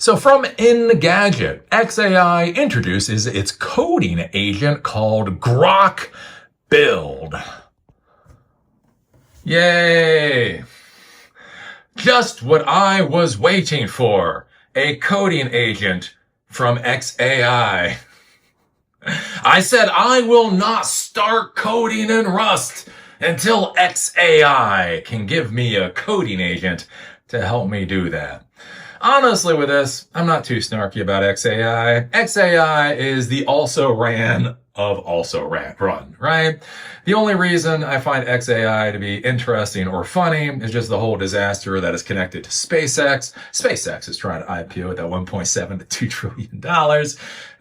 So from Engadget, xAI introduces its coding agent called Grok Build. Yay! Just what I was waiting for. A coding agent from xAI. I said I will not start coding in Rust until xAI can give me a coding agent to help me do that. Honestly, with this, I'm not too snarky about xAI. xAI is the also-ran of also-run, right? The only reason I find xAI to be interesting or funny is just the whole disaster that is connected to SpaceX. SpaceX is trying to IPO at that $1.7 to $2 trillion,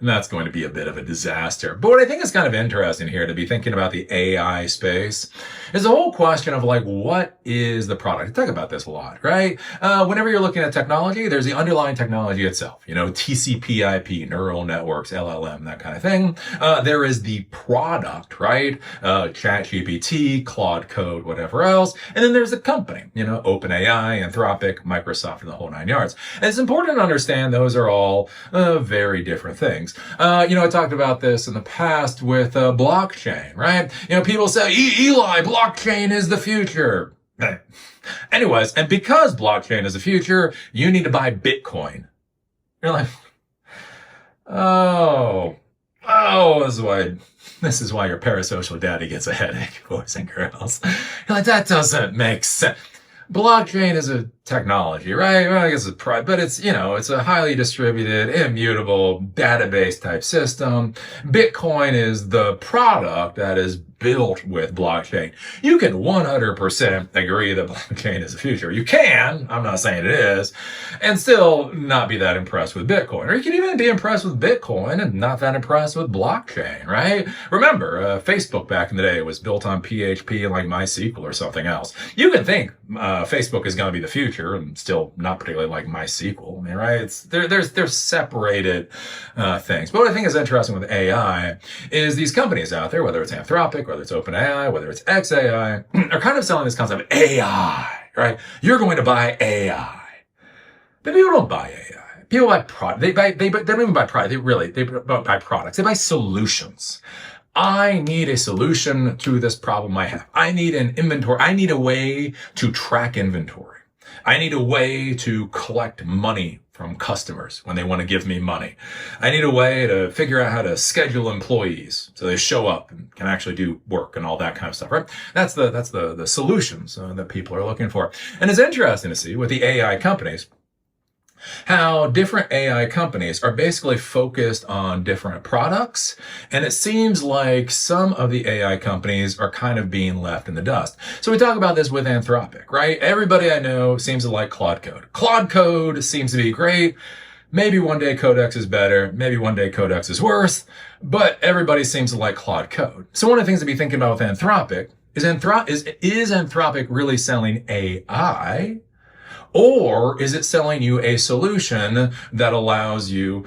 and that's going to be a bit of a disaster. But what I think is kind of interesting here to be thinking about the AI space is the whole question of like, what is the product? I talk about this a lot, right? Whenever you're looking at technology, there's the underlying technology itself, TCP, IP, neural networks, LLM, that kind of thing. There is the product, right? ChatGPT, Claude Code, whatever else. And then there's the company, OpenAI, Anthropic, Microsoft, and the whole nine yards. And it's important to understand those are all very different things. I talked about this in the past with blockchain, right? People say, Eli, blockchain is the future. Anyways, and because blockchain is the future, you need to buy Bitcoin. You're like, this is why your parasocial daddy gets a headache, boys and girls. You're like, that doesn't make sense. Blockchain is a technology, right? Well, I guess it's but it's, it's a highly distributed, immutable database type system. Bitcoin is the product that is built with blockchain. You can 100% agree that blockchain is the future. You can, I'm not saying it is, and still not be that impressed with Bitcoin. Or you can even be impressed with Bitcoin and not that impressed with blockchain, right? Remember, Facebook back in the day was built on PHP and like MySQL or something else. You can think Facebook is going to be the future and still not particularly like MySQL, right? There's separated things. But what I think is interesting with AI is these companies out there, whether it's Anthropic, whether it's OpenAI, whether it's xAI, are kind of selling this concept of AI, right? You're going to buy AI. But people don't buy AI. People buy product. They don't even buy product. They buy products. They buy solutions. I need a solution to this problem I have. I need an inventory. I need a way to track inventory. I need a way to collect money from customers when they want to give me money. I need a way to figure out how to schedule employees so they show up and can actually do work and all that kind of stuff, right? That's the solutions that people are looking for. And it's interesting to see with the AI companies how different AI companies are basically focused on different products. And it seems like some of the AI companies are kind of being left in the dust. So we talk about this with Anthropic, right? Everybody I know seems to like Claude Code. Claude Code seems to be great. Maybe one day Codex is better. Maybe one day Codex is worse. But everybody seems to like Claude Code. So one of the things to be thinking about with Anthropic is Anthropic really selling AI? Or is it selling you a solution that allows you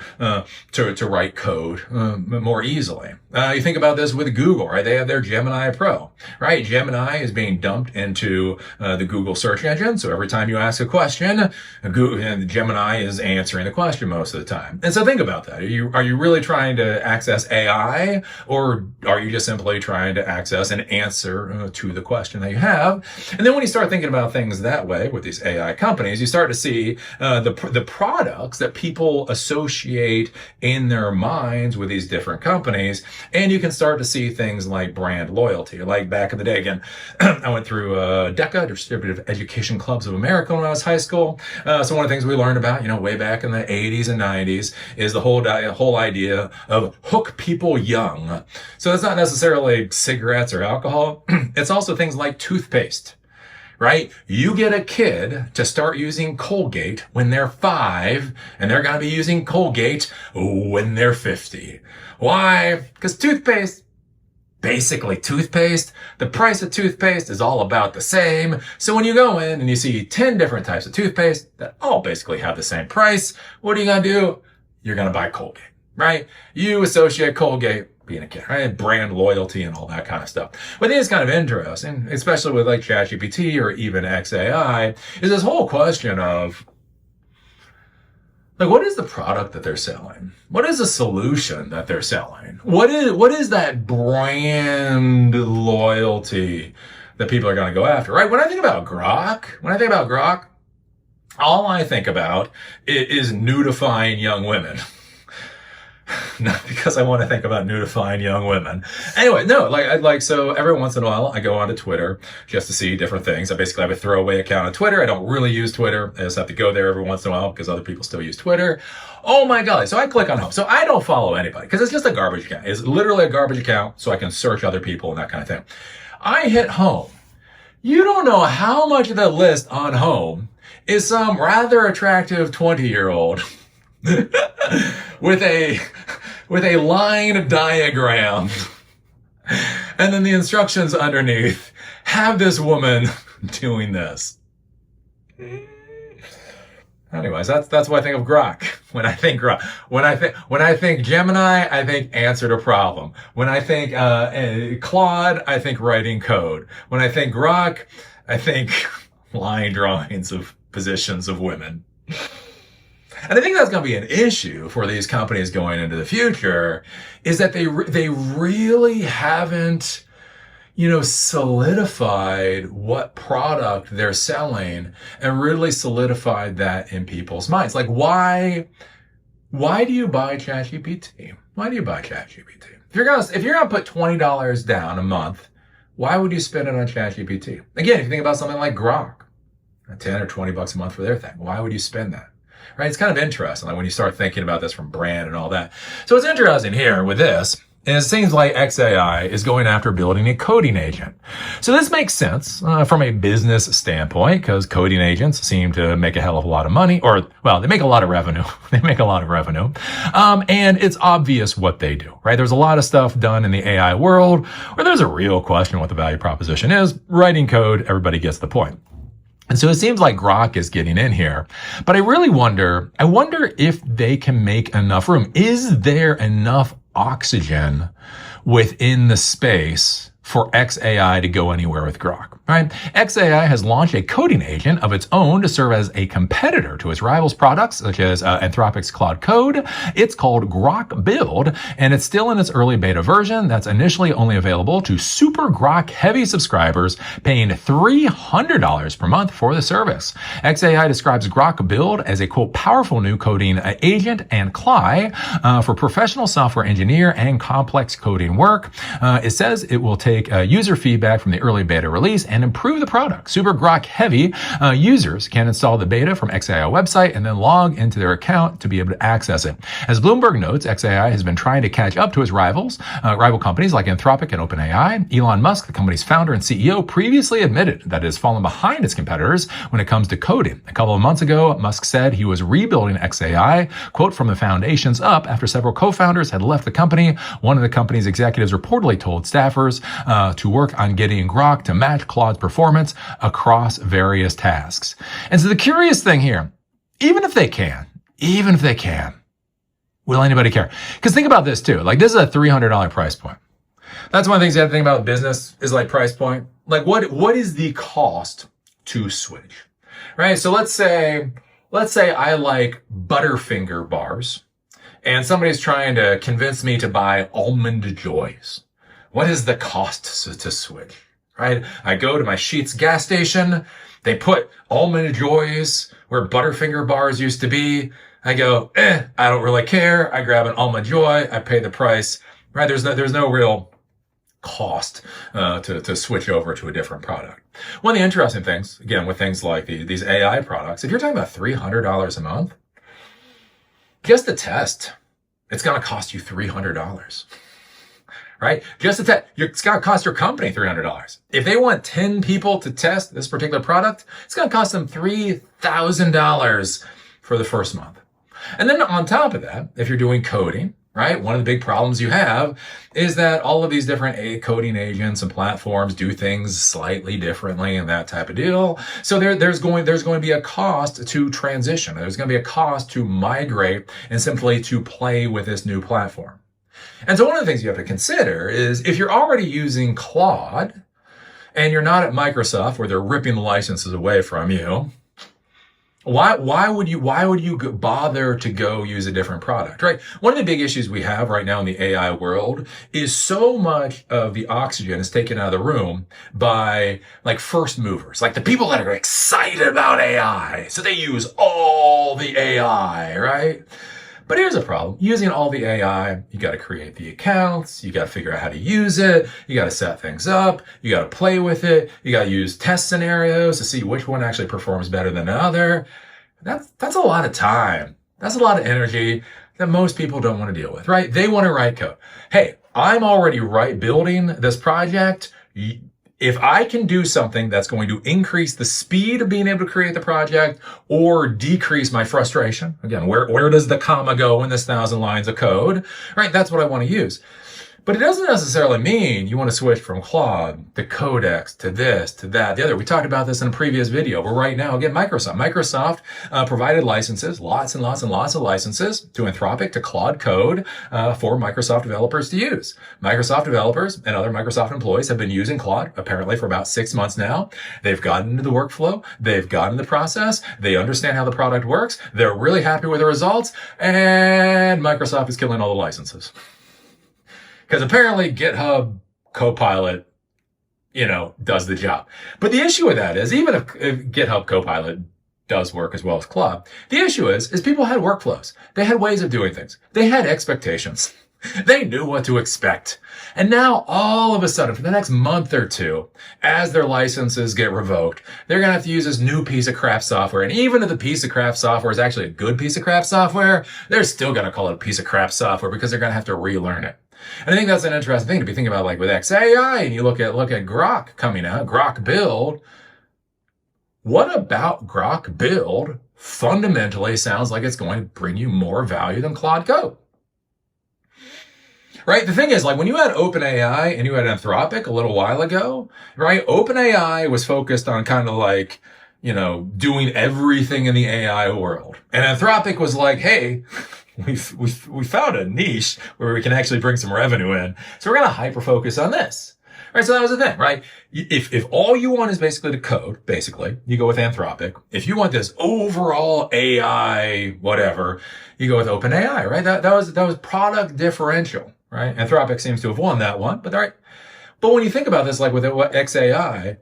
to write code more easily? You think about this with Google, right? They have their Gemini Pro, right? Gemini is being dumped into the Google search engine. So every time you ask a question, Gemini is answering the question most of the time. And so think about that. Are you really trying to access AI, or are you just simply trying to access an answer to the question that you have? And then when you start thinking about things that way with these AI companies, you start to see the products that people associate in their minds with these different companies. And you can start to see things like brand loyalty. Like back in the day, again, I went through DECA, Distributive Education Clubs of America, when I was high school. So one of the things we learned about, way back in the 80s and 90s is the whole idea of hook people young. So that's not necessarily cigarettes or alcohol. It's also things like toothpaste. Right? You get a kid to start using Colgate when they're 5, and they're going to be using Colgate when they're 50. Why? Because toothpaste, the price of toothpaste is all about the same. So when you go in and you see 10 different types of toothpaste that all basically have the same price, what are you going to do? You're going to buy Colgate, right? You associate Colgate being a kid, right? Brand loyalty and all that kind of stuff. But I think it's kind of interesting, especially with like ChatGPT or even xAI, is this whole question of Like, what is the product that they're selling? What is the solution that they're selling? What is that brand loyalty that people are going to go after, right? When I think about Grok, all I think about is nudifying young women. Not because I want to think about nudifying young women. Anyway, no, so every once in a while I go onto Twitter just to see different things. I basically have a throwaway account on Twitter. I don't really use Twitter. I just have to go there every once in a while because other people still use Twitter. Oh my God. So I click on home. So I don't follow anybody because it's just a garbage account. It's literally a garbage account so I can search other people and that kind of thing. I hit home. You don't know how much of the list on home is some rather attractive 20-year-old with a line diagram, and then the instructions underneath have this woman doing this. Anyways, that's what I think of Grok. When I think Grok, when I think Gemini, I think answer to problem. When I think Claude, I think writing code. When I think Grok, I think line drawings of positions of women. And I think that's going to be an issue for these companies going into the future, is that they really haven't, solidified what product they're selling and really solidified that in people's minds. Like, why do you buy ChatGPT? Why do you buy ChatGPT? If you're gonna put $20 down a month, why would you spend it on ChatGPT? Again, if you think about something like Grok, 10 or 20 bucks a month for their thing, why would you spend that? Right? It's kind of interesting, like when you start thinking about this from brand and all that. So what's interesting here with this is it seems like xAI is going after building a coding agent. So this makes sense from a business standpoint, because coding agents seem to make a hell of a lot of money, they make a lot of revenue. And it's obvious what they do, right? There's a lot of stuff done in the AI world where there's a real question what the value proposition is. Writing code, everybody gets the point. And so it seems like Grok is getting in here, but I wonder if they can make enough room. Is there enough oxygen within the space for xAI to go anywhere with Grok, right? xAI has launched a coding agent of its own to serve as a competitor to its rivals' products, such as Anthropic's Claude Code. It's called Grok Build, and it's still in its early beta version that's initially only available to super Grok heavy subscribers paying $300 per month for the service. xAI describes Grok Build as a, quote, powerful new coding agent and CLI for professional software engineer and complex coding work. It says it will take user feedback from the early beta release and improve the product. Super Grok heavy users can install the beta from xAI website and then log into their account to be able to access it. As Bloomberg notes, xAI has been trying to catch up to its rival companies like Anthropic and OpenAI. Elon Musk, the company's founder and CEO, previously admitted that it has fallen behind its competitors when it comes to coding. A couple of months ago, Musk said he was rebuilding xAI, quote, from the foundations up after several co-founders had left the company. One of the company's executives reportedly told staffers to work on getting Grok to match Claude's performance across various tasks. And so the curious thing here, even if they can, will anybody care? Because think about this too. Like, this is a $300 price point. That's one of the things you have to think about with business is like price point. Like, what is the cost to switch, right? So let's say I like Butterfinger bars and somebody's trying to convince me to buy Almond Joys. What is the cost to switch, right? I go to my Sheetz gas station. They put Almond Joys where Butterfinger bars used to be. I go, I don't really care. I grab an Almond Joy. I pay the price, right? There's no real cost to switch over to a different product. One of the interesting things, again, with things like these AI products, if you're talking about $300 a month, just to test, it's going to cost you $300. Right? Just to test, it's going to cost your company $300. If they want 10 people to test this particular product, it's going to cost them $3,000 for the first month. And then on top of that, if you're doing coding, right? One of the big problems you have is that all of these different coding agents and platforms do things slightly differently and that type of deal. So there's going to be a cost to transition. There's going to be a cost to migrate and simply to play with this new platform. And so one of the things you have to consider is if you're already using Claude and you're not at Microsoft where they're ripping the licenses away from you, Why would you bother to go use a different product, right? One of the big issues we have right now in the AI world is so much of the oxygen is taken out of the room by like first movers, like the people that are excited about AI. So they use all the AI, right? But here's a problem. Using all the AI, you got to create the accounts. You got to figure out how to use it. You got to set things up. You got to play with it. You got to use test scenarios to see which one actually performs better than another. That's a lot of time. That's a lot of energy that most people don't want to deal with, right? They want to write code. Hey, I'm already building this project. If I can do something that's going to increase the speed of being able to create the project or decrease my frustration, again, where does the comma go in this 1,000 lines of code, right? That's what I want to use. But it doesn't necessarily mean you want to switch from Claude to Codex to this, to that, the other. We talked about this in a previous video. But right now, again, Microsoft provided licenses, lots and lots and lots of licenses to Anthropic, to Claude Code for Microsoft developers to use. Microsoft developers and other Microsoft employees have been using Claude apparently for about 6 months now. They've gotten into the workflow. They've gotten the process. They understand how the product works. They're really happy with the results. And Microsoft is killing all the licenses. Because apparently GitHub Copilot, does the job. But the issue with that is, even if GitHub Copilot does work as well as Claude, the issue is people had workflows. They had ways of doing things. They had expectations. They knew what to expect. And now, all of a sudden, for the next month or two, as their licenses get revoked, they're going to have to use this new piece of crap software. And even if the piece of crap software is actually a good piece of crap software, they're still going to call it a piece of crap software because they're going to have to relearn it. And I think that's an interesting thing to be thinking about, like with xAI, and you look at Grok coming out, Grok Build. What about Grok Build fundamentally sounds like it's going to bring you more value than Claude Code? Right? The thing is, like when you had OpenAI and you had Anthropic a little while ago, right? OpenAI was focused on kind of like, doing everything in the AI world. And Anthropic was like, hey, we found a niche where we can actually bring some revenue in. So we're going to hyper focus on this. Right. So that was the thing, right? If all you want is basically to code, basically, you go with Anthropic. If you want this overall AI, whatever, you go with OpenAI, right? That was product differential, right? Anthropic seems to have won that one, but all right. But when you think about this, like with xAI,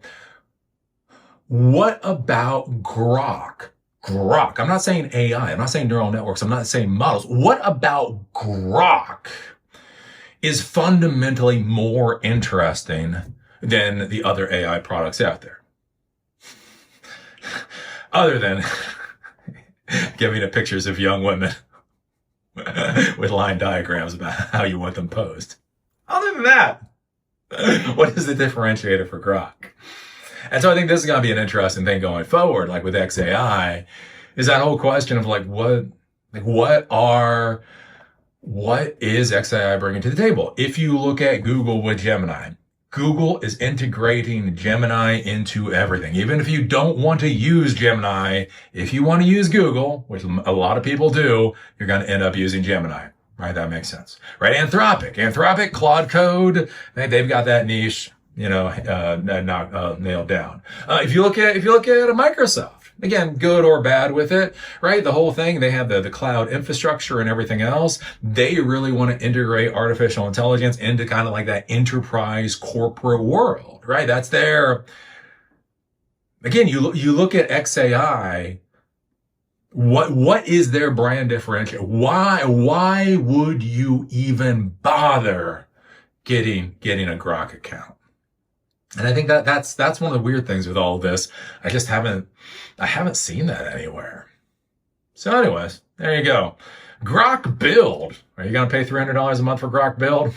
what about Grok? I'm not saying AI. I'm not saying neural networks. I'm not saying models. What about Grok is fundamentally more interesting than the other AI products out there? Other than giving it pictures of young women with line diagrams about how you want them posed. Other than that, what is the differentiator for Grok? And so I think this is going to be an interesting thing going forward, like with xAI, is that whole question of what is xAI bringing to the table? If you look at Google with Gemini, Google is integrating Gemini into everything. Even if you don't want to use Gemini, if you want to use Google, which a lot of people do, you're going to end up using Gemini, right? That makes sense, right? Anthropic, Claude Code, they've got that niche, nailed down. If you look at a Microsoft, again, good or bad with it, right? The whole thing, they have the cloud infrastructure and everything else. They really want to integrate artificial intelligence into kind of like that enterprise corporate world, right? That's their, again, you look at xAI, what is their brand differential? Why would you even bother getting a Grok account? And I think that's one of the weird things with all of this. I haven't seen that anywhere. So anyways, there you go. Grok Build. Are you going to pay $300 a month for Grok Build?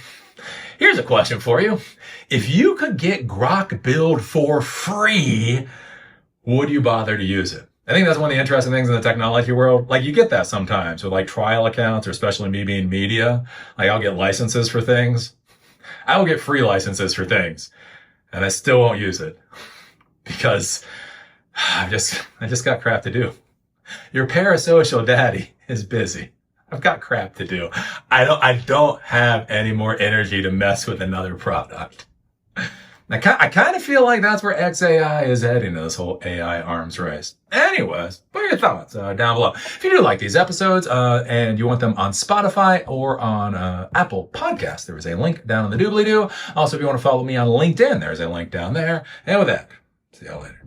Here's a question for you. If you could get Grok Build for free, would you bother to use it? I think that's one of the interesting things in the technology world. Like you get that sometimes with like trial accounts, or especially me being media. Like I'll get licenses for things. I will get free licenses for things. And I still won't use it because I just got crap to do. Your parasocial daddy is busy. I've got crap to do. I don't have any more energy to mess with another product. I kind of feel like that's where xAI is heading to this whole AI arms race. Anyways, what are your thoughts down below? If you do like these episodes and you want them on Spotify or on Apple Podcasts, there is a link down in the doobly-doo. Also, if you want to follow me on LinkedIn, there's a link down there. And with that, see y'all later.